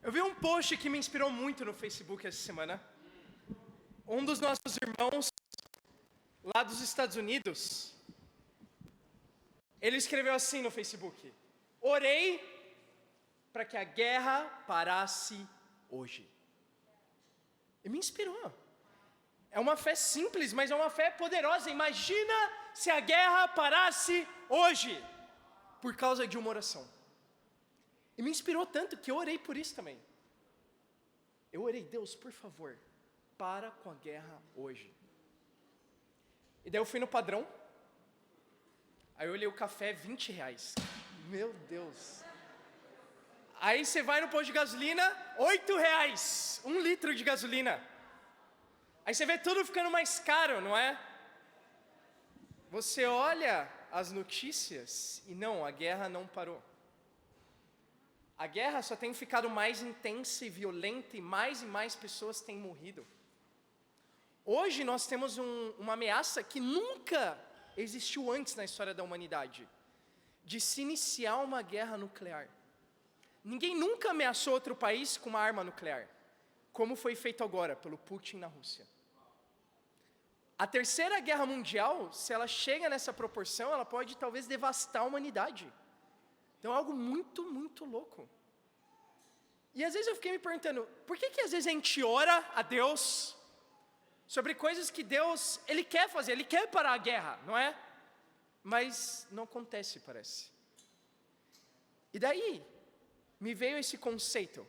Eu vi um post que me inspirou muito no Facebook essa semana. Um dos nossos irmãos lá dos Estados Unidos, ele escreveu assim no Facebook: orei para que a guerra parasse hoje. E me inspirou. É uma fé simples, mas é uma fé poderosa. Imagina se a guerra parasse hoje, por causa de uma oração. E me inspirou tanto que eu orei por isso também. Eu orei: Deus, por favor, para com a guerra hoje. E daí eu fui no Padrão. Aí eu olhei o café, R$20. Meu Deus. Aí você vai no posto de gasolina, R$8. 1 litro de gasolina. Aí você vê tudo ficando mais caro, não é? Você olha as notícias e não, a guerra não parou. A guerra só tem ficado mais intensa e violenta e mais pessoas têm morrido. Hoje nós temos uma ameaça que nunca existiu antes na história da humanidade, de se iniciar uma guerra nuclear. Ninguém nunca ameaçou outro país com uma arma nuclear, como foi feito agora pelo Putin na Rússia. A terceira guerra mundial, se ela chega nessa proporção, ela pode talvez devastar a humanidade. Então é algo muito louco. E às vezes eu fiquei me perguntando, por que às vezes a gente ora a Deus sobre coisas que Deus, Ele quer fazer, Ele quer parar a guerra, não é? Mas não acontece, parece. E daí, me veio esse conceito,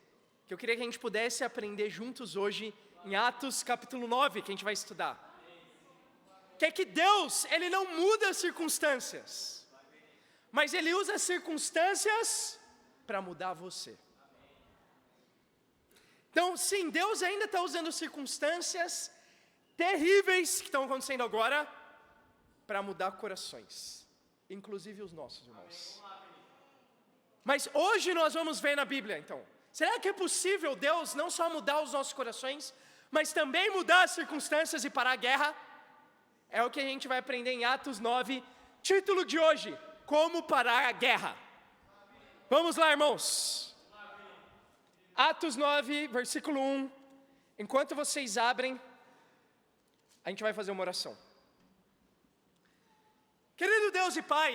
que eu queria que a gente pudesse aprender juntos hoje, em Atos capítulo 9, que a gente vai estudar. Que é que Deus, Ele não muda as circunstâncias, mas Ele usa as circunstâncias para mudar você. Então, sim, Deus ainda está usando circunstâncias terríveis que estão acontecendo agora para mudar corações, inclusive os nossos irmãos. Mas hoje nós vamos ver na Bíblia, então, será que é possível Deus não só mudar os nossos corações, mas também mudar as circunstâncias e parar a guerra? É o que a gente vai aprender em Atos 9, título de hoje: Como parar a guerra. Vamos lá, irmãos. Atos 9, versículo 1. Enquanto vocês abrem, a gente vai fazer uma oração. Querido Deus e Pai,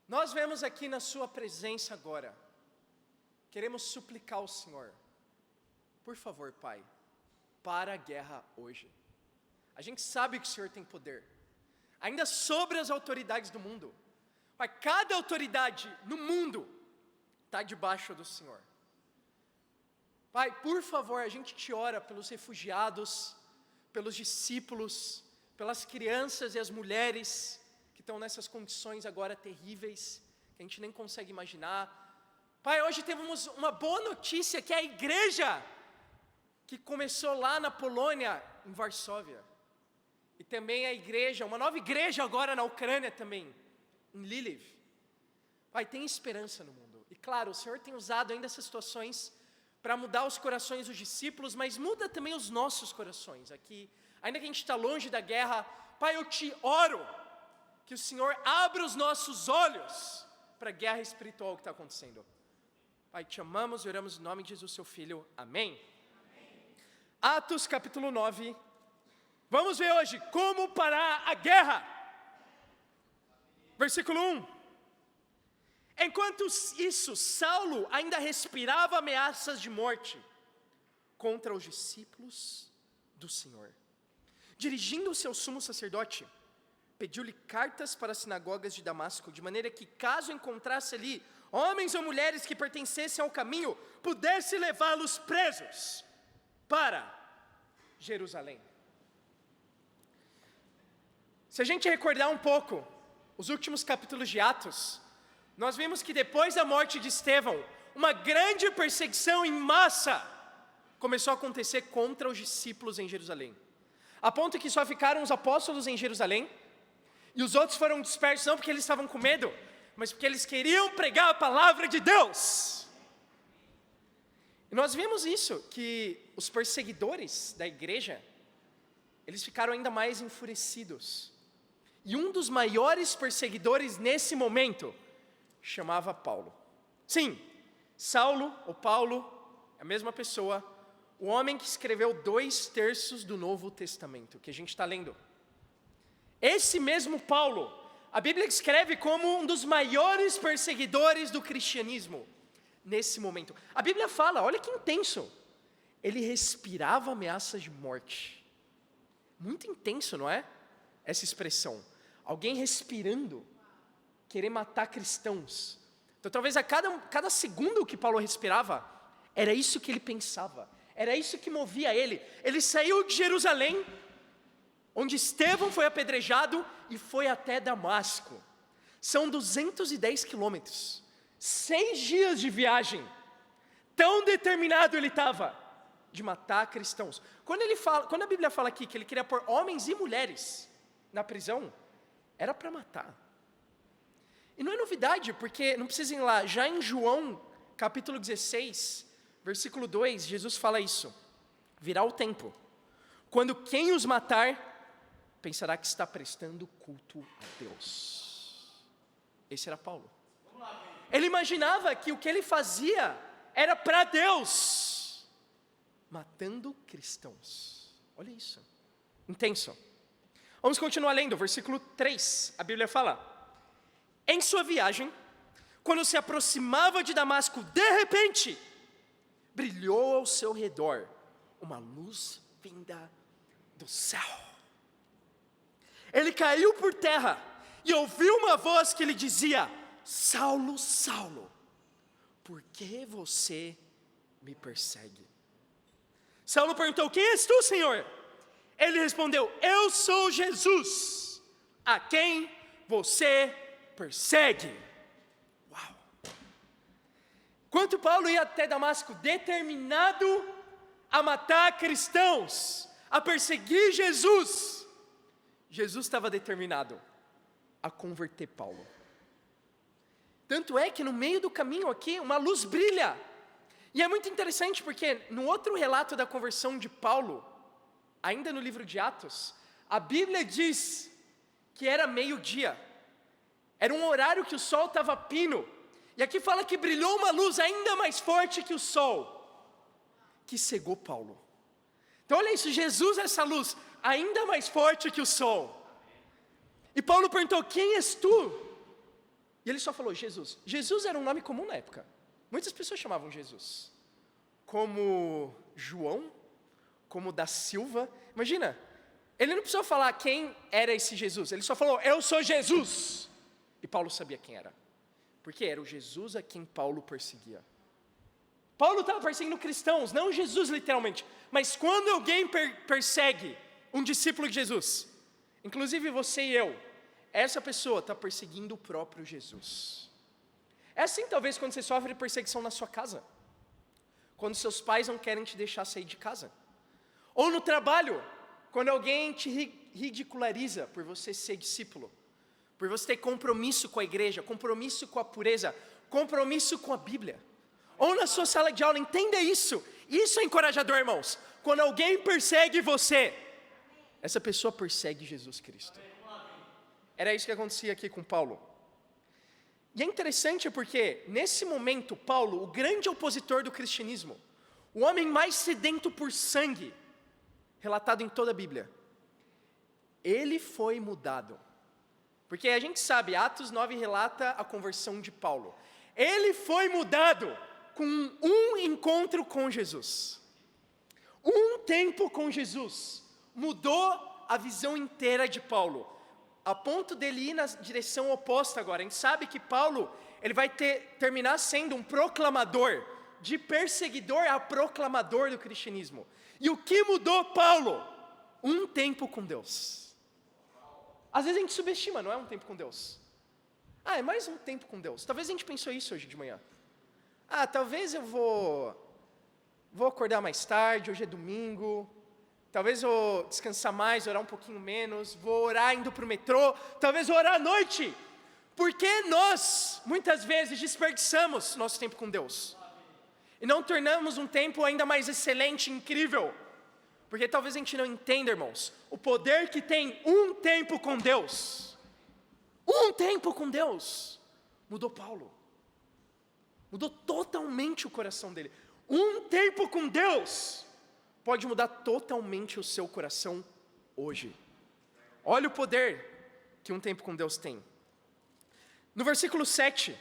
nós vemos aqui na sua presença agora. Queremos suplicar ao Senhor, por favor, Pai, para a guerra hoje. A gente sabe que o Senhor tem poder, ainda sobre as autoridades do mundo. Pai, cada autoridade no mundo está debaixo do Senhor. Pai, por favor, a gente te ora pelos refugiados, pelos discípulos, pelas crianças e as mulheres que estão nessas condições agora terríveis, que a gente nem consegue imaginar. Pai, hoje temos uma boa notícia, que é a igreja que começou lá na Polônia, em Varsóvia. E também a igreja, uma nova igreja agora na Ucrânia também, em Lviv. Pai, tem esperança no mundo. E claro, o Senhor tem usado ainda essas situações para mudar os corações dos discípulos, mas muda também os nossos corações aqui. Ainda que a gente está longe da guerra, Pai, eu te oro que o Senhor abra os nossos olhos para a guerra espiritual que está acontecendo. Pai, te amamos e oramos em nome de Jesus, seu Filho. Amém. Atos capítulo 9. Vamos ver hoje como parar a guerra. Versículo 1. Enquanto isso, Saulo ainda respirava ameaças de morte contra os discípulos do Senhor. Dirigindo-se ao sumo sacerdote, pediu-lhe cartas para as sinagogas de Damasco, de maneira que, caso encontrasse ali homens ou mulheres que pertencessem ao caminho, pudesse levá-los presos para Jerusalém. Se a gente recordar um pouco os últimos capítulos de Atos, nós vimos que depois da morte de Estevão, uma grande perseguição em massa começou a acontecer contra os discípulos em Jerusalém, a ponto que só ficaram os apóstolos em Jerusalém, e os outros foram dispersos não porque eles estavam com medo, mas porque eles queriam pregar a palavra de Deus. E nós vimos isso, que os perseguidores da igreja, eles ficaram ainda mais enfurecidos. E um dos maiores perseguidores nesse momento chamava Paulo. Sim, Saulo, ou Paulo, é a mesma pessoa, o homem que escreveu 2/3 do Novo Testamento, que a gente está lendo. Esse mesmo Paulo, a Bíblia escreve como um dos maiores perseguidores do cristianismo, nesse momento. A Bíblia fala, olha que intenso, ele respirava ameaças de morte. Muito intenso, não é? Essa expressão. Alguém respirando, querer matar cristãos. Então talvez a cada segundo que Paulo respirava, era isso que ele pensava. Era isso que movia ele. Ele saiu de Jerusalém, onde Estevão foi apedrejado, e foi até Damasco. São 210 quilômetros. 6 dias de viagem. Tão determinado ele estava de matar cristãos. Quando a Bíblia fala aqui que ele queria pôr homens e mulheres na prisão, era para matar. E não é novidade, porque, não precisa ir lá, já em João, capítulo 16, versículo 2, Jesus fala isso. Virá o tempo, quando quem os matar, pensará que está prestando culto a Deus. Esse era Paulo. Ele imaginava que o que ele fazia era para Deus, matando cristãos. Olha isso, intenso. Vamos continuar lendo, versículo 3, a Bíblia fala: em sua viagem, quando se aproximava de Damasco, de repente, brilhou ao seu redor uma luz vinda do céu. Ele caiu por terra e ouviu uma voz que lhe dizia: Saulo, Saulo, por que você me persegue? Saulo perguntou: quem és tu, Senhor? Ele respondeu: eu sou Jesus, a quem você persegue. Uau! Enquanto Paulo ia até Damasco, determinado a matar cristãos, a perseguir Jesus, Jesus estava determinado a converter Paulo. Tanto é que no meio do caminho aqui, uma luz brilha. E é muito interessante porque no outro relato da conversão de Paulo, ainda no livro de Atos, a Bíblia diz que era meio-dia. Era um horário que o sol estava pino. E aqui fala que brilhou uma luz ainda mais forte que o sol, que cegou Paulo. Então olha isso, Jesus é essa luz, ainda mais forte que o sol. E Paulo perguntou: quem és tu? E ele só falou: Jesus. Jesus era um nome comum na época. Muitas pessoas chamavam Jesus. Como João, como da Silva. Imagina, ele não precisou falar quem era esse Jesus. Ele só falou: eu sou Jesus. E Paulo sabia quem era. Porque era o Jesus a quem Paulo perseguia. Paulo estava perseguindo cristãos, não Jesus literalmente. Mas quando alguém persegue um discípulo de Jesus, inclusive você e eu, essa pessoa está perseguindo o próprio Jesus. É assim talvez quando você sofre perseguição na sua casa. Quando seus pais não querem te deixar sair de casa. Ou no trabalho, quando alguém te ridiculariza por você ser discípulo. Por você ter compromisso com a igreja, compromisso com a pureza, compromisso com a Bíblia. Ou na sua sala de aula, entenda isso. Isso é encorajador, irmãos. Quando alguém persegue você, essa pessoa persegue Jesus Cristo. Era isso que acontecia aqui com Paulo. E é interessante porque, nesse momento, Paulo, o grande opositor do cristianismo, o homem mais sedento por sangue, relatado em toda a Bíblia, ele foi mudado. Porque a gente sabe, Atos 9 relata a conversão de Paulo. Ele foi mudado com um encontro com Jesus. Um tempo com Jesus mudou a visão inteira de Paulo, a ponto dele ir na direção oposta agora. A gente sabe que Paulo, ele vai terminar sendo um proclamador, de perseguidor a proclamador do cristianismo. E o que mudou Paulo? Um tempo com Deus. Às vezes a gente subestima, não é um tempo com Deus. É mais um tempo com Deus. Talvez a gente pensou isso hoje de manhã. Talvez eu vou acordar mais tarde, hoje é domingo. Talvez eu vou descansar mais, orar um pouquinho menos. Vou orar indo para o metrô. Talvez vou orar à noite. Porque nós, muitas vezes, desperdiçamos nosso tempo com Deus. E não tornamos um tempo ainda mais excelente, incrível. Porque talvez a gente não entenda, irmãos, o poder que tem um tempo com Deus. Um tempo com Deus. Mudou Paulo. Mudou totalmente o coração dele. Um tempo com Deus pode mudar totalmente o seu coração hoje. Olha o poder que um tempo com Deus tem. No versículo 7,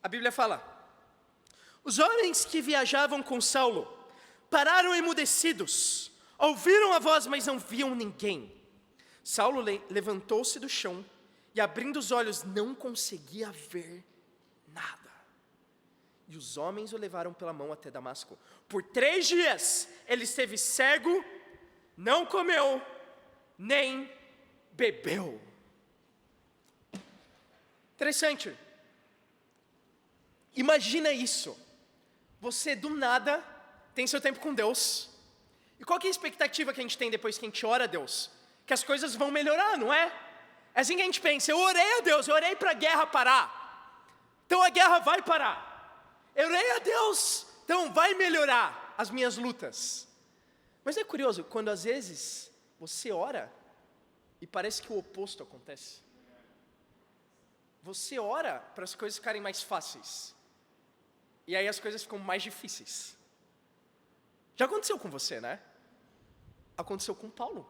a Bíblia fala: os homens que viajavam com Saulo pararam emudecidos, ouviram a voz, mas não viam ninguém. Saulo levantou-se do chão e, abrindo os olhos, não conseguia ver nada. E os homens o levaram pela mão até Damasco. Por 3 dias ele esteve cego, não comeu, nem bebeu. Interessante. Imagina isso. Você do nada tem seu tempo com Deus. E qual que é a expectativa que a gente tem depois que a gente ora a Deus? Que as coisas vão melhorar, não é? É assim que a gente pensa: eu orei a Deus, eu orei para a guerra parar, então a guerra vai parar. Eu orei a Deus, então vai melhorar as minhas lutas. Mas é curioso, quando às vezes você ora e parece que o oposto acontece. Você ora para as coisas ficarem mais fáceis, e aí as coisas ficam mais difíceis. Já aconteceu com você, né? Aconteceu com Paulo.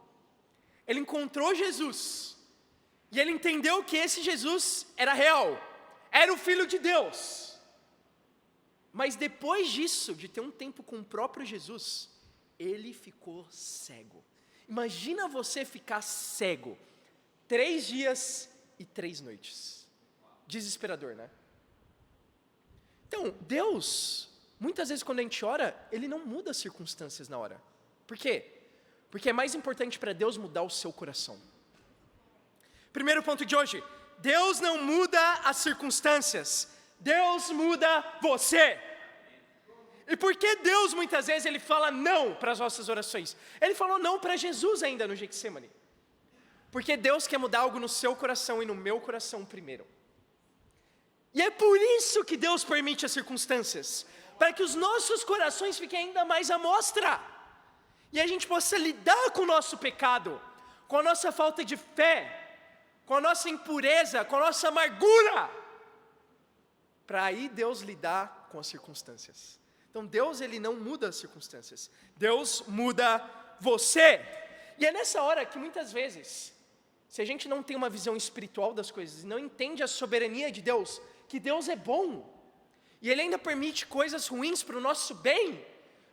Ele encontrou Jesus, e ele entendeu que esse Jesus era real, era o Filho de Deus. Mas depois disso, de ter um tempo com o próprio Jesus, ele ficou cego. Imagina você ficar cego 3 dias e 3 noites. Desesperador, né? Então, Deus, muitas vezes quando a gente ora, Ele não muda as circunstâncias na hora. Por quê? Porque é mais importante para Deus mudar o seu coração. Primeiro ponto de hoje: Deus não muda as circunstâncias, Deus muda você. E por que Deus muitas vezes Ele fala não para as nossas orações? Ele falou não para Jesus ainda no Getsemane. Porque Deus quer mudar algo no seu coração e no meu coração primeiro. E é por isso que Deus permite as circunstâncias, para que os nossos corações fiquem ainda mais à mostra, e a gente possa lidar com o nosso pecado, com a nossa falta de fé, com a nossa impureza, com a nossa amargura, para aí Deus lidar com as circunstâncias. Então Deus, Ele não muda as circunstâncias, Deus muda você. E é nessa hora que muitas vezes, se a gente não tem uma visão espiritual das coisas, não entende a soberania de Deus, que Deus é bom, e Ele ainda permite coisas ruins para o nosso bem,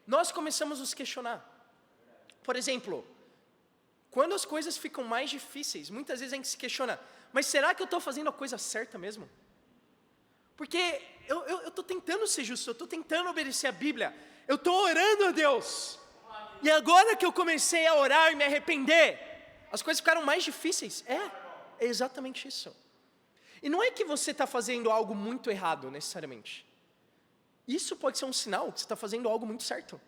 nós começamos a nos questionar. Por exemplo, quando as coisas ficam mais difíceis, muitas vezes a gente se questiona: mas será que eu estou fazendo a coisa certa mesmo? Porque eu estou tentando ser justo, eu estou tentando obedecer a Bíblia, eu estou orando a Deus, e agora que eu comecei a orar e me arrepender, as coisas ficaram mais difíceis. É exatamente isso. E não é que você está fazendo algo muito errado, necessariamente. Isso pode ser um sinal que você está fazendo algo muito certo.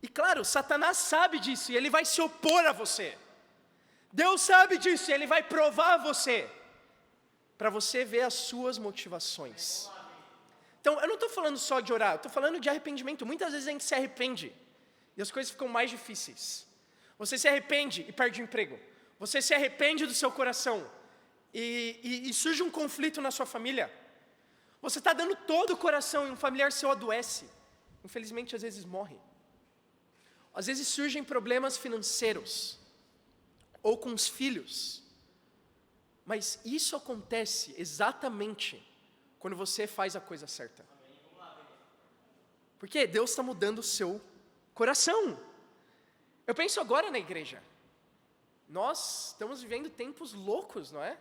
E claro, Satanás sabe disso, e ele vai se opor a você. Deus sabe disso, e Ele vai provar você, para você ver as suas motivações. Então, eu não estou falando só de orar, eu estou falando de arrependimento. Muitas vezes a gente se arrepende, e as coisas ficam mais difíceis. Você se arrepende e perde o emprego. Você se arrepende do seu coração, e surge um conflito na sua família. Você está dando todo o coração e um familiar seu adoece. Infelizmente, às vezes morre. Às vezes surgem problemas financeiros, ou com os filhos. Mas isso acontece exatamente quando você faz a coisa certa. Porque Deus está mudando o seu coração. Eu penso agora na igreja. Nós estamos vivendo tempos loucos, não é?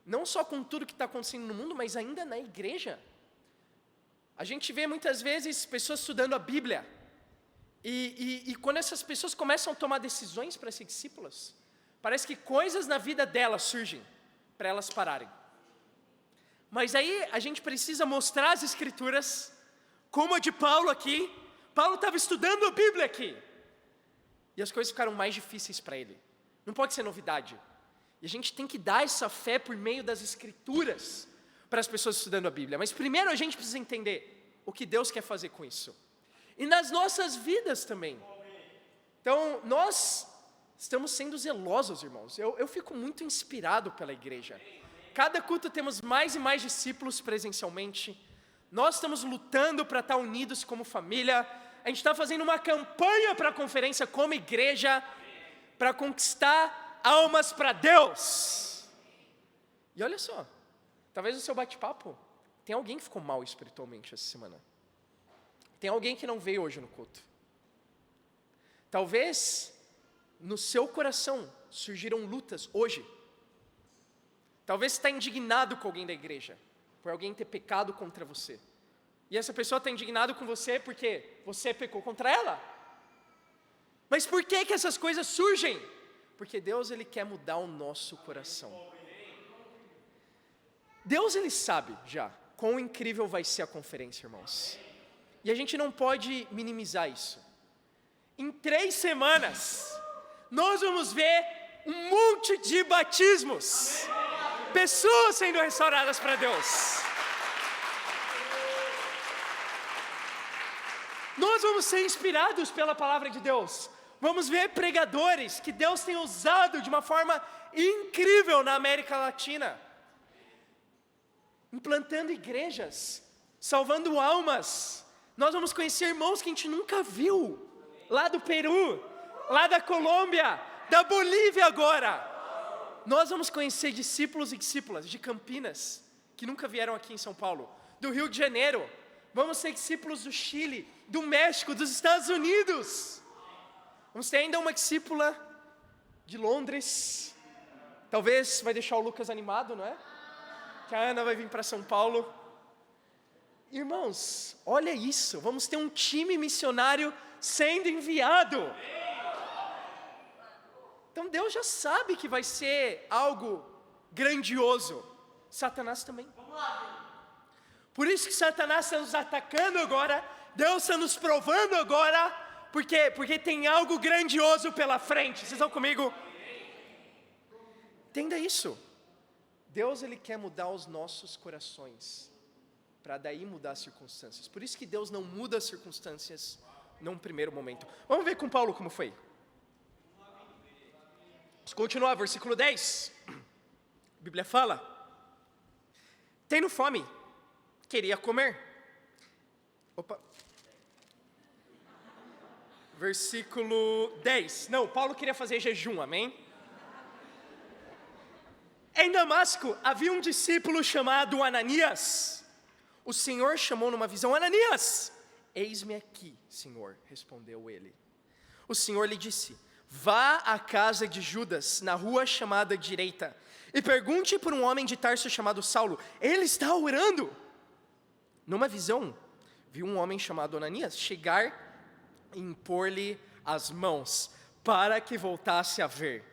Não só com tudo que está acontecendo no mundo, mas ainda na igreja. A gente vê muitas vezes pessoas estudando a Bíblia, e quando essas pessoas começam a tomar decisões para ser discípulas, parece que coisas na vida delas surgem para elas pararem. Mas aí a gente precisa mostrar as Escrituras, como a de Paulo aqui. Paulo estava estudando a Bíblia aqui, e as coisas ficaram mais difíceis para ele. Não pode ser novidade. E a gente tem que dar essa fé por meio das Escrituras para as pessoas estudando a Bíblia. Mas primeiro a gente precisa entender o que Deus quer fazer com isso. E nas nossas vidas também. Então, nós estamos sendo zelosos, irmãos. Eu fico muito inspirado pela igreja. cada culto temos mais e mais discípulos presencialmente. Nós estamos lutando para estar unidos como família. A gente está fazendo uma campanha para a conferência como igreja, para conquistar almas para Deus. E olha só, talvez no seu bate-papo, tem alguém que ficou mal espiritualmente essa semana. Tem alguém que não veio hoje no culto. Talvez no seu coração surgiram lutas hoje. Talvez você está indignado com alguém da igreja, por alguém ter pecado contra você. E essa pessoa está indignada com você porque você pecou contra ela. Mas por que essas coisas surgem? Porque Deus, Ele quer mudar o nosso coração. Deus, Ele sabe já quão incrível vai ser a conferência, irmãos. E a gente não pode minimizar isso. Em 3 semanas, nós vamos ver um monte de batismos. Pessoas sendo restauradas para Deus. Nós vamos ser inspirados pela palavra de Deus. Vamos ver pregadores que Deus tem usado de uma forma incrível na América Latina. Implantando igrejas, salvando almas. Nós vamos conhecer irmãos que a gente nunca viu. Lá do Peru, lá da Colômbia, da Bolívia agora. Nós vamos conhecer discípulos e discípulas de Campinas, que nunca vieram aqui em São Paulo, do Rio de Janeiro. Vamos ser discípulos do Chile, do México, dos Estados Unidos. Vamos ter ainda uma discípula de Londres. Talvez vai deixar o Lucas animado, não é? Que a Ana vai vir para São Paulo. Irmãos, olha isso. Vamos ter um time missionário sendo enviado. Então Deus já sabe que vai ser algo grandioso. Satanás também. Por isso que Satanás está nos atacando agora. Deus está nos provando agora. Por quê? Porque tem algo grandioso pela frente. Vocês estão comigo? Entenda isso. Deus, Ele quer mudar os nossos corações, para daí mudar as circunstâncias. Por isso que Deus não muda as circunstâncias num primeiro momento. Vamos ver com Paulo como foi. Vamos continuar, versículo 10. A Bíblia fala: tendo fome, queria comer. Versículo 10. Não, Paulo queria fazer jejum, amém? Em Damasco havia um discípulo chamado Ananias. O Senhor chamou numa visão: Ananias! Eis-me aqui, Senhor, respondeu ele. O Senhor lhe disse: vá à casa de Judas, na rua chamada direita, e pergunte por um homem de Tarso chamado Saulo. Ele está orando. Numa visão, viu um homem chamado Ananias chegar e impor-lhe as mãos, para que voltasse a ver.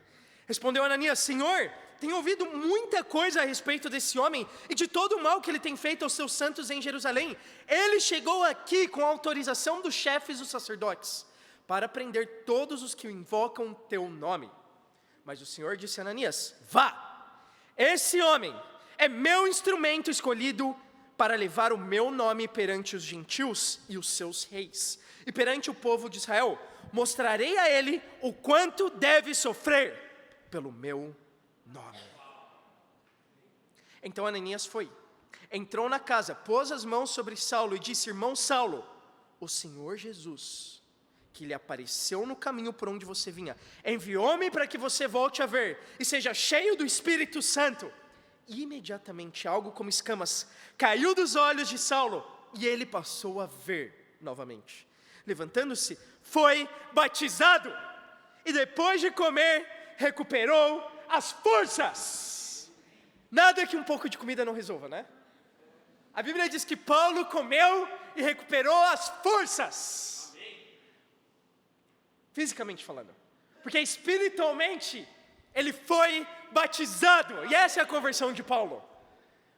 Respondeu Ananias: Senhor, tenho ouvido muita coisa a respeito desse homem e de todo o mal que ele tem feito aos seus santos em Jerusalém. Ele chegou aqui com a autorização dos chefes dos sacerdotes, para prender todos os que invocam teu nome. Mas o Senhor disse a Ananias: vá, esse homem é meu instrumento escolhido para levar o meu nome perante os gentios e os seus reis, e perante o povo de Israel. Mostrarei a ele o quanto deve sofrer pelo meu nome. Então Ananias foi, entrou na casa, pôs as mãos sobre Saulo e disse: irmão Saulo, o Senhor Jesus, que lhe apareceu no caminho por onde você vinha, enviou-me para que você volte a ver e seja cheio do Espírito Santo. E imediatamente algo como escamas caiu dos olhos de Saulo e ele passou a ver novamente. Levantando-se, foi batizado e depois de comer, recuperou as forças. Nada que um pouco de comida não resolva, né? A Bíblia diz que Paulo comeu e recuperou as forças. Fisicamente falando. Porque espiritualmente ele foi batizado. E essa é a conversão de Paulo.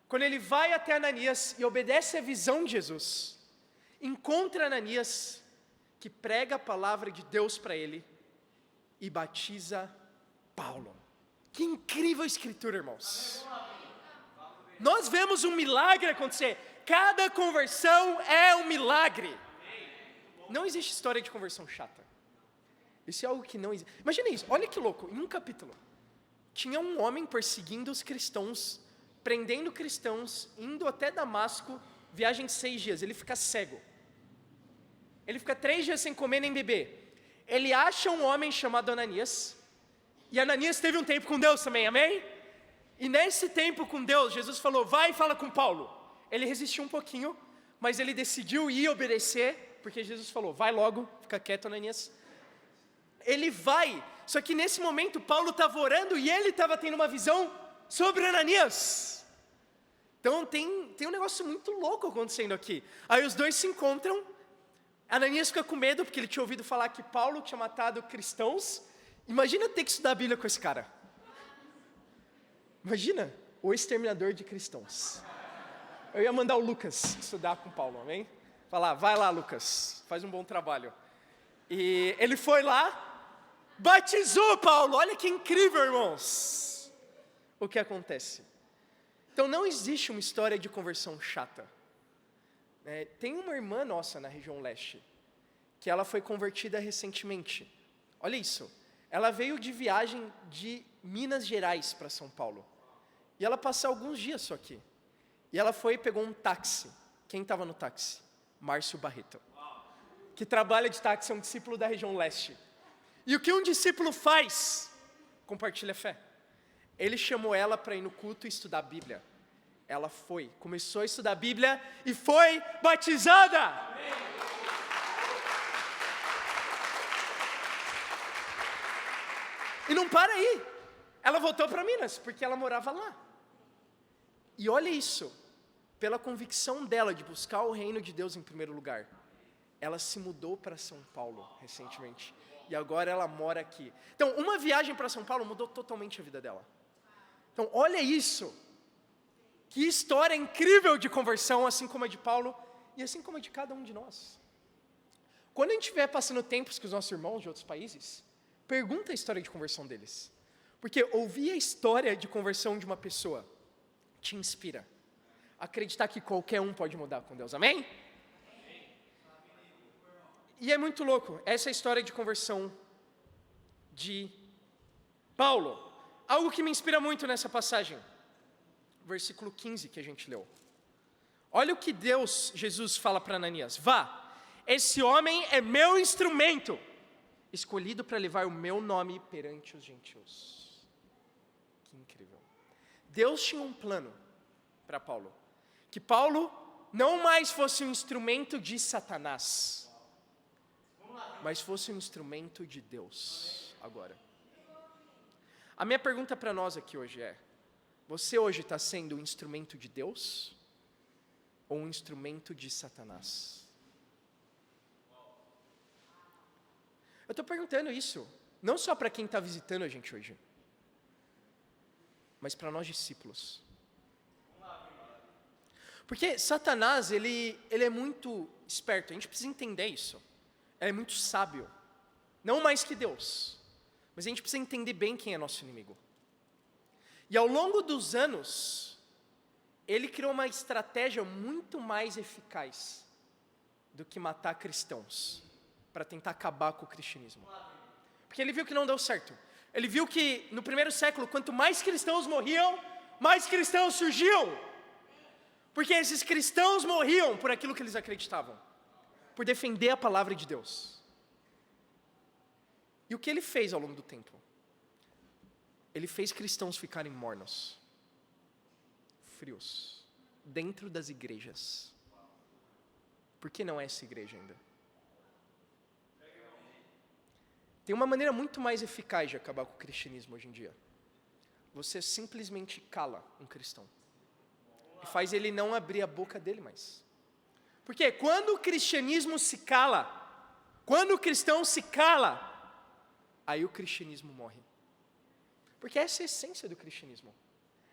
Quando ele vai até Ananias e obedece à visão de Jesus, encontra Ananias, que prega a palavra de Deus para ele e batiza Paulo. Que incrível escritura, irmãos. Nós vemos um milagre acontecer. Cada conversão é um milagre. Não existe história de conversão chata. Isso é algo que não existe. Imagina isso, olha que louco. Em um capítulo, tinha um homem perseguindo os cristãos prendendo cristãos, indo até Damasco, viagem de 6 dias, ele fica cego. Ele fica 3 dias sem comer nem beber. Ele acha um homem chamado Ananias, e Ananias teve um tempo com Deus também, amém? E nesse tempo com Deus, Jesus falou, vai e fala com Paulo. Ele resistiu um pouquinho, mas ele decidiu ir obedecer, porque Jesus falou, vai logo, fica quieto, Ananias. Ele vai, só que nesse momento Paulo estava orando e ele estava tendo uma visão sobre Ananias. Então tem um negócio muito louco acontecendo aqui. Aí os dois se encontram, Ananias fica com medo, porque ele tinha ouvido falar que Paulo tinha matado cristãos. Imagina ter que estudar a Bíblia com esse cara. Imagina, o exterminador de cristãos. Eu ia mandar o Lucas estudar com Paulo, amém? Falar, vai lá Lucas, faz um bom trabalho. E ele foi lá, batizou Paulo, olha que incrível, irmãos. O que acontece? Então não existe uma história de conversão chata. Tem uma irmã nossa na região leste, que ela foi convertida recentemente. Olha isso, ela veio de viagem de Minas Gerais para São Paulo. E ela passou alguns dias só aqui. E ela foi e pegou um táxi. Quem estava no táxi? Márcio Barreto, que trabalha de táxi, é um discípulo da região leste. E o que um discípulo faz? Compartilha a fé. Ele chamou ela para ir no culto e estudar a Bíblia. Ela foi, começou a estudar a Bíblia e foi batizada. Amém. E não para aí. Ela voltou para Minas, porque ela morava lá. E olha isso, pela convicção dela de buscar o reino de Deus em primeiro lugar, ela se mudou para São Paulo recentemente. E agora ela mora aqui. Então, uma viagem para São Paulo mudou totalmente a vida dela. Então, olha isso. Que história incrível de conversão, assim como a de Paulo e assim como a de cada um de nós. Quando a gente estiver passando tempos com os nossos irmãos de outros países, pergunta a história de conversão deles. Porque ouvir a história de conversão de uma pessoa te inspira a acreditar que qualquer um pode mudar com Deus, amém? E é muito louco, essa é a história de conversão de Paulo. Algo que me inspira muito nessa passagem, versículo 15 que a gente leu. Olha o que Jesus fala para Ananias, vá, esse homem é meu instrumento, escolhido para levar o meu nome perante os gentios. Que incrível. Deus tinha um plano para Paulo, que Paulo não mais fosse um instrumento de Satanás, mas fosse um instrumento de Deus, agora. A minha pergunta para nós aqui hoje é, você hoje está sendo um instrumento de Deus, ou um instrumento de Satanás? Eu estou perguntando isso, não só para quem está visitando a gente hoje, mas para nós discípulos. Porque Satanás, ele é muito esperto, a gente precisa entender isso. Ele é muito sábio, não mais que Deus, mas a gente precisa entender bem quem é nosso inimigo. E ao longo dos anos, ele criou uma estratégia muito mais eficaz do que matar cristãos, para tentar acabar com o cristianismo. Porque ele viu que não deu certo. Ele viu que no primeiro século, quanto mais cristãos morriam, mais cristãos surgiam. Porque esses cristãos morriam por aquilo que eles acreditavam, por defender a palavra de Deus. E o que ele fez ao longo do tempo? Ele fez cristãos ficarem mornos, frios, dentro das igrejas. Por que não é essa igreja ainda? Tem uma maneira muito mais eficaz de acabar com o cristianismo hoje em dia. Você simplesmente cala um cristão e faz ele não abrir a boca dele mais. Porque quando o cristianismo se cala, quando o cristão se cala, aí o cristianismo morre. Porque essa é a essência do cristianismo.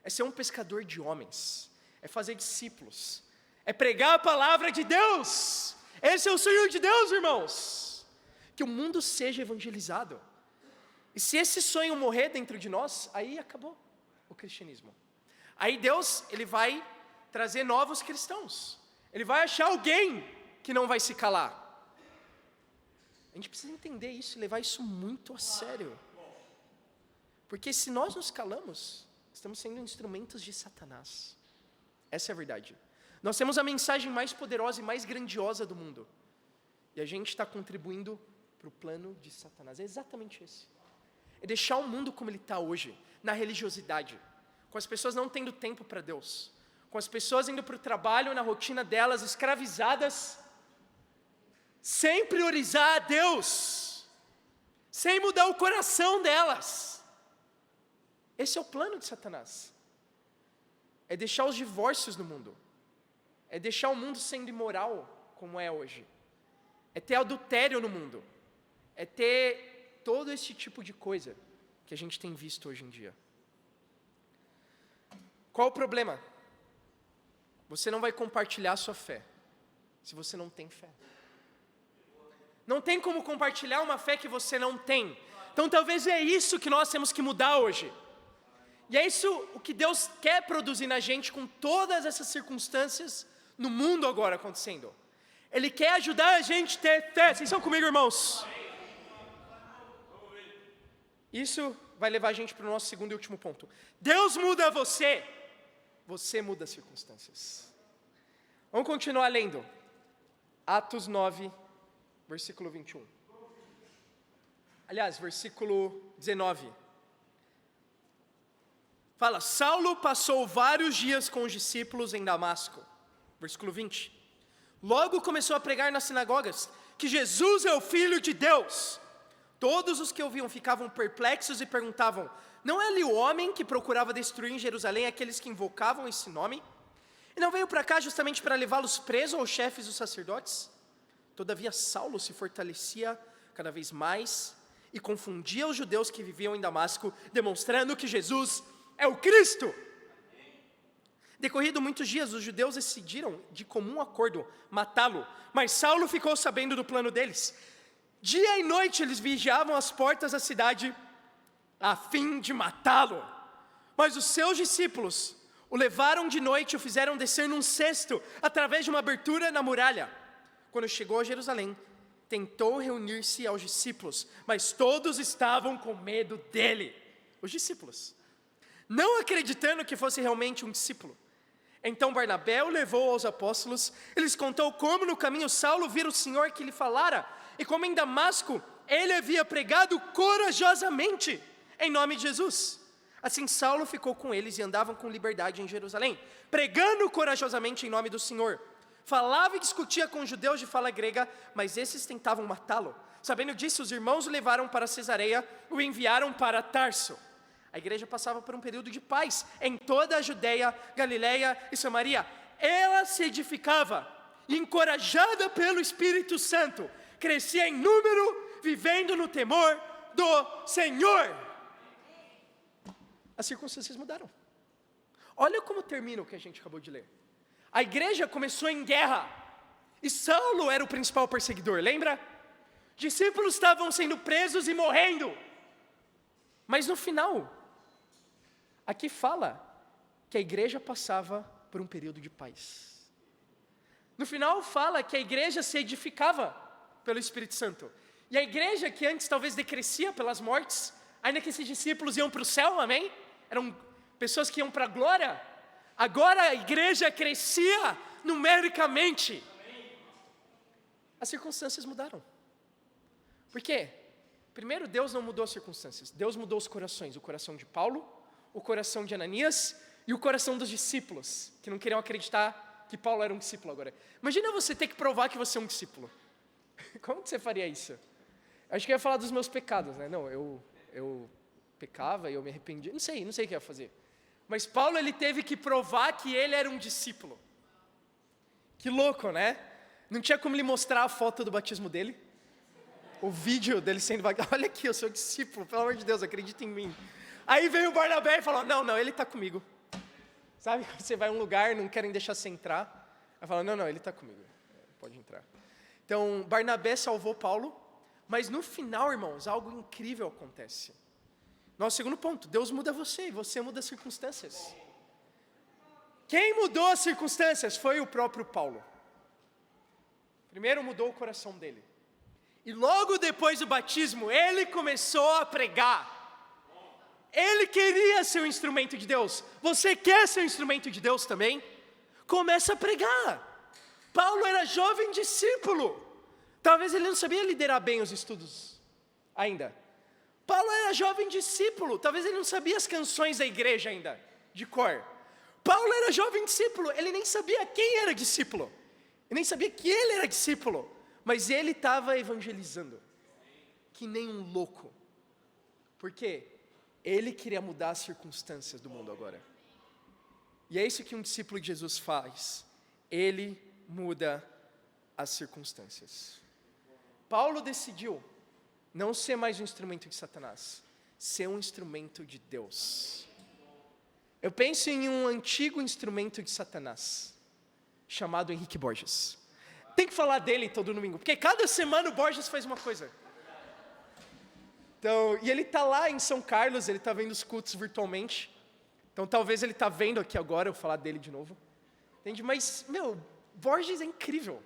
É ser um pescador de homens, é fazer discípulos, é pregar a palavra de Deus. Esse é o sonho de Deus, irmãos. Que o mundo seja evangelizado. E se esse sonho morrer dentro de nós, aí acabou o cristianismo. Aí Deus, ele vai trazer novos cristãos. Ele vai achar alguém que não vai se calar. A gente precisa entender isso e levar isso muito a sério. Porque se nós nos calamos, estamos sendo instrumentos de Satanás. Essa é a verdade. Nós temos a mensagem mais poderosa e mais grandiosa do mundo. E a gente está contribuindo para o plano de Satanás. É exatamente esse. É deixar o mundo como ele está hoje, na religiosidade, com as pessoas não tendo tempo para Deus, com as pessoas indo para o trabalho, na rotina delas, escravizadas, sem priorizar a Deus, sem mudar o coração delas. Esse é o plano de Satanás. É deixar os divórcios no mundo, é deixar o mundo sendo imoral, como é hoje, é ter adultério no mundo, é ter todo esse tipo de coisa que a gente tem visto hoje em dia. Qual o problema? Você não vai compartilhar a sua fé, se você não tem fé. Não tem como compartilhar uma fé que você não tem. Então talvez é isso que nós temos que mudar hoje. E é isso o que Deus quer produzir na gente com todas essas circunstâncias no mundo agora acontecendo. Ele quer ajudar a gente a ter fé. Vocês estão comigo, irmãos? Isso vai levar a gente para o nosso segundo e último ponto. Deus muda você, você muda as circunstâncias. Vamos continuar lendo. Atos 9, versículo 21. Aliás, versículo 19. Fala, Saulo passou vários dias com os discípulos em Damasco. Versículo 20. Logo começou a pregar nas sinagogas que Jesus é o Filho de Deus. Todos os que ouviam ficavam perplexos e perguntavam, não é ali o homem que procurava destruir em Jerusalém aqueles que invocavam esse nome? E não veio para cá justamente para levá-los presos aos chefes dos sacerdotes? Todavia Saulo se fortalecia cada vez mais e confundia os judeus que viviam em Damasco, demonstrando que Jesus é o Cristo. Decorrido muitos dias, os judeus decidiram, de comum acordo, matá-lo. Mas Saulo ficou sabendo do plano deles. Dia e noite eles vigiavam as portas da cidade, a fim de matá-lo. Mas os seus discípulos o levaram de noite e o fizeram descer num cesto, através de uma abertura na muralha. Quando chegou a Jerusalém, tentou reunir-se aos discípulos, mas todos estavam com medo dele. Os discípulos. Não acreditando que fosse realmente um discípulo. Então Barnabé o levou aos apóstolos, eles contou como no caminho Saulo vira o Senhor que lhe falara, e como em Damasco ele havia pregado corajosamente em nome de Jesus. Assim Saulo ficou com eles e andavam com liberdade em Jerusalém, pregando corajosamente em nome do Senhor. Falava e discutia com os judeus de fala grega, mas esses tentavam matá-lo. Sabendo disso, os irmãos o levaram para Cesareia, o enviaram para Tarso. A igreja passava por um período de paz em toda a Judeia, Galileia e Samaria. Ela se edificava, e encorajada pelo Espírito Santo, crescia em número, vivendo no temor do Senhor. As circunstâncias mudaram. Olha como termina o que a gente acabou de ler. A igreja começou em guerra, e Saulo era o principal perseguidor, lembra? Discípulos estavam sendo presos e morrendo. Mas no final, aqui fala que a igreja passava por um período de paz. No final fala que a igreja se edificava pelo Espírito Santo. E a igreja que antes talvez decrescia pelas mortes, ainda que esses discípulos iam para o céu, amém? Eram pessoas que iam para a glória. Agora a igreja crescia numericamente. As circunstâncias mudaram. Por quê? Primeiro, Deus não mudou as circunstâncias. Deus mudou os corações. O coração de Paulo, o coração de Ananias e o coração dos discípulos, que não queriam acreditar que Paulo era um discípulo agora. Imagina você ter que provar que você é um discípulo. Como que você faria isso? Acho que eu ia falar dos meus pecados, né? Não, eu pecava e eu me arrependia. Não sei o que eu ia fazer. Mas Paulo, ele teve que provar que ele era um discípulo. Que louco, né? Não tinha como ele mostrar a foto do batismo dele. O vídeo dele sendo batizado. Olha aqui, eu sou discípulo, pelo amor de Deus, acredita em mim. Aí veio o Barnabé e falou, não, ele está comigo. Sabe, quando você vai a um lugar, não querem deixar você entrar. Aí fala, não, ele está comigo, pode entrar. Então, Barnabé salvou Paulo, mas no final, irmãos, algo incrível acontece. Nosso segundo ponto, Deus muda você e você muda as circunstâncias. Quem mudou as circunstâncias foi o próprio Paulo. Primeiro mudou o coração dele. E logo depois do batismo, ele começou a pregar. Ele queria ser um instrumento de Deus. Você quer ser um instrumento de Deus também? Começa a pregar. Paulo era jovem discípulo. Talvez ele não sabia liderar bem os estudos ainda. Paulo era jovem discípulo. Talvez ele não sabia as canções da igreja ainda, de cor. Paulo era jovem discípulo. Ele nem sabia quem era discípulo. Ele nem sabia que ele era discípulo. Mas ele estava evangelizando. Que nem um louco. Por quê? Ele queria mudar as circunstâncias do mundo agora. E é isso que um discípulo de Jesus faz. Ele muda as circunstâncias. Paulo decidiu não ser mais um instrumento de Satanás, ser um instrumento de Deus. Eu penso em um antigo instrumento de Satanás, chamado Henrique Borges. Tem que falar dele todo domingo, porque cada semana o Borges faz uma coisa. Então, e ele está lá em São Carlos, ele está vendo os cultos virtualmente. Então talvez ele está vendo aqui agora eu falar dele de novo. Entende? Mas, Borges é incrível.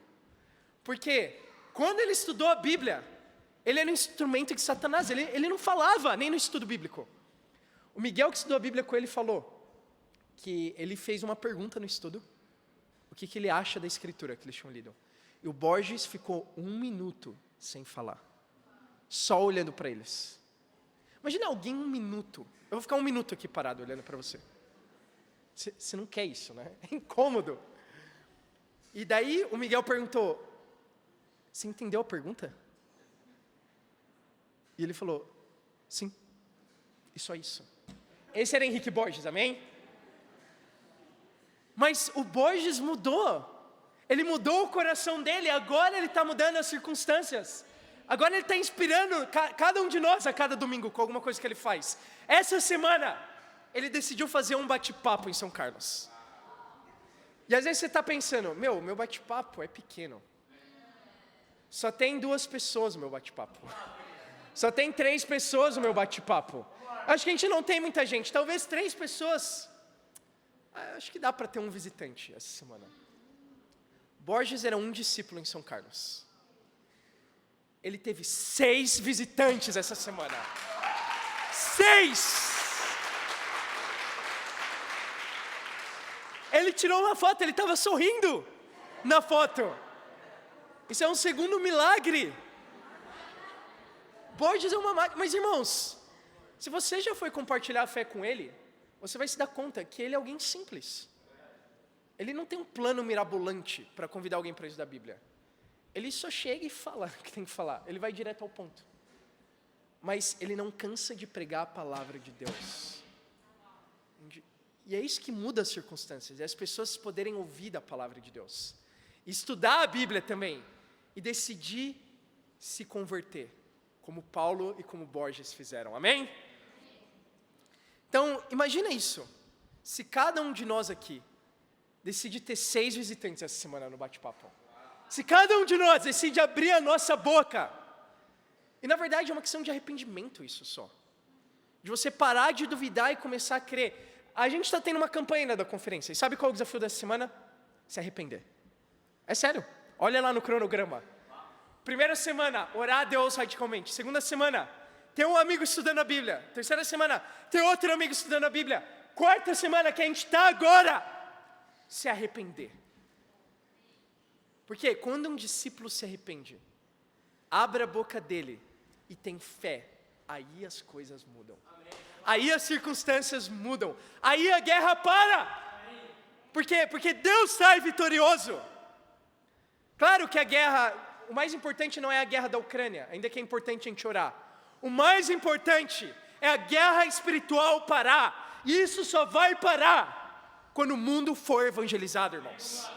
Porque quando ele estudou a Bíblia, ele era um instrumento de Satanás. Ele não falava nem no estudo bíblico. O Miguel que estudou a Bíblia com ele falou que ele fez uma pergunta no estudo. O que ele acha da escritura que eles tinham lido. E o Borges ficou 1 minuto sem falar. Só olhando para eles. Imagina alguém 1 minuto. Eu vou ficar 1 minuto aqui parado olhando para você. Você não quer isso, né? É incômodo. E daí o Miguel perguntou, você entendeu a pergunta? E ele falou, sim. E só isso. Esse era Henrique Borges, amém? Mas o Borges mudou. Ele mudou o coração dele, agora ele está mudando as circunstâncias. Agora ele está inspirando cada um de nós a cada domingo com alguma coisa que ele faz. Essa semana, ele decidiu fazer um bate-papo em São Carlos. E às vezes você está pensando, meu bate-papo é pequeno. Só tem 2 pessoas no meu bate-papo. Só tem 3 pessoas no meu bate-papo. Acho que a gente não tem muita gente. Talvez 3 pessoas. Acho que dá para ter um visitante essa semana. Borges era um discípulo em São Carlos. Ele teve 6 visitantes essa semana. 6! Ele tirou uma foto, ele estava sorrindo na foto. Isso é um segundo milagre. Borges é uma máquina. Mas irmãos, se você já foi compartilhar a fé com ele, você vai se dar conta que ele é alguém simples. Ele não tem um plano mirabolante para convidar alguém para estudar a Bíblia. Ele só chega e fala o que tem que falar. Ele vai direto ao ponto. Mas ele não cansa de pregar a palavra de Deus. E é isso que muda as circunstâncias. É as pessoas poderem ouvir da palavra de Deus. Estudar a Bíblia também. E decidir se converter. Como Paulo e como Borges fizeram. Amém? Então, imagina isso. Se cada um de nós aqui decide ter 6 visitantes essa semana no bate-papo. Se cada um de nós decide abrir a nossa boca. E na verdade é uma questão de arrependimento isso só. De você parar de duvidar e começar a crer. A gente está tendo uma campanha ainda da conferência. E sabe qual é o desafio dessa semana? Se arrepender. É sério. Olha lá no cronograma. Primeira semana, orar a Deus radicalmente. Segunda semana, ter um amigo estudando a Bíblia. Terceira semana, ter outro amigo estudando a Bíblia. Quarta semana, que a gente está agora, se arrepender. Porque quando um discípulo se arrepende, abre a boca dele e tem fé, aí as coisas mudam. Aí as circunstâncias mudam. Aí a guerra para. Por quê? Porque Deus sai vitorioso. Claro que a guerra, o mais importante não é a guerra da Ucrânia, ainda que é importante a gente orar. O mais importante é a guerra espiritual parar. E isso só vai parar quando o mundo for evangelizado, irmãos.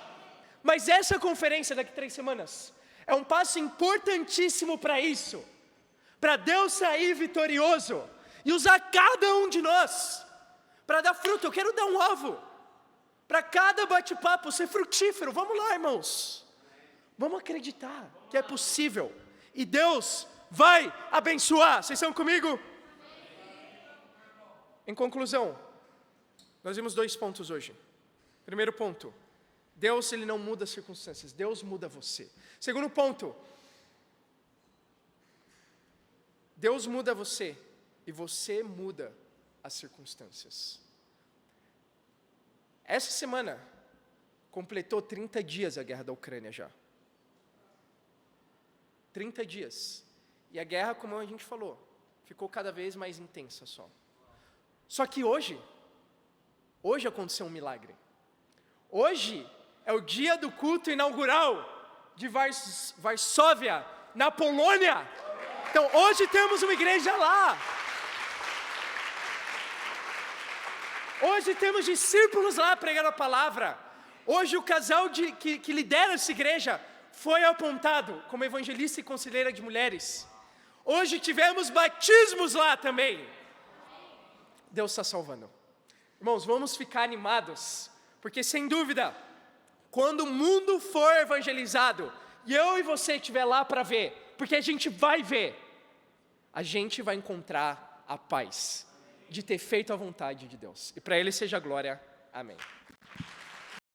Mas essa conferência daqui 3 semanas é um passo importantíssimo para isso. Para Deus sair vitorioso e usar cada um de nós para dar fruto. Eu quero dar um alvo para cada bate-papo ser frutífero. Vamos lá, irmãos. Vamos acreditar que é possível. E Deus vai abençoar. Vocês estão comigo? Em conclusão, nós vimos 2 pontos hoje. Primeiro ponto, Deus ele não muda as circunstâncias, Deus muda você. Segundo ponto, Deus muda você e você muda as circunstâncias. Essa semana, completou 30 dias a guerra da Ucrânia já. 30 dias. E a guerra, como a gente falou, ficou cada vez mais intensa só. Só que hoje aconteceu um milagre. Hoje é o dia do culto inaugural de Varsóvia, na Polônia. Então hoje temos uma igreja lá. Hoje temos discípulos lá pregando a palavra. Hoje o casal que lidera essa igreja foi apontado como evangelista e conselheira de mulheres. Hoje tivemos batismos lá também. Deus está salvando. Irmãos, vamos ficar animados, porque sem dúvida, quando o mundo for evangelizado, e eu e você estiver lá para ver, porque a gente vai ver, a gente vai encontrar a paz de ter feito a vontade de Deus. E para Ele seja a glória. Amém.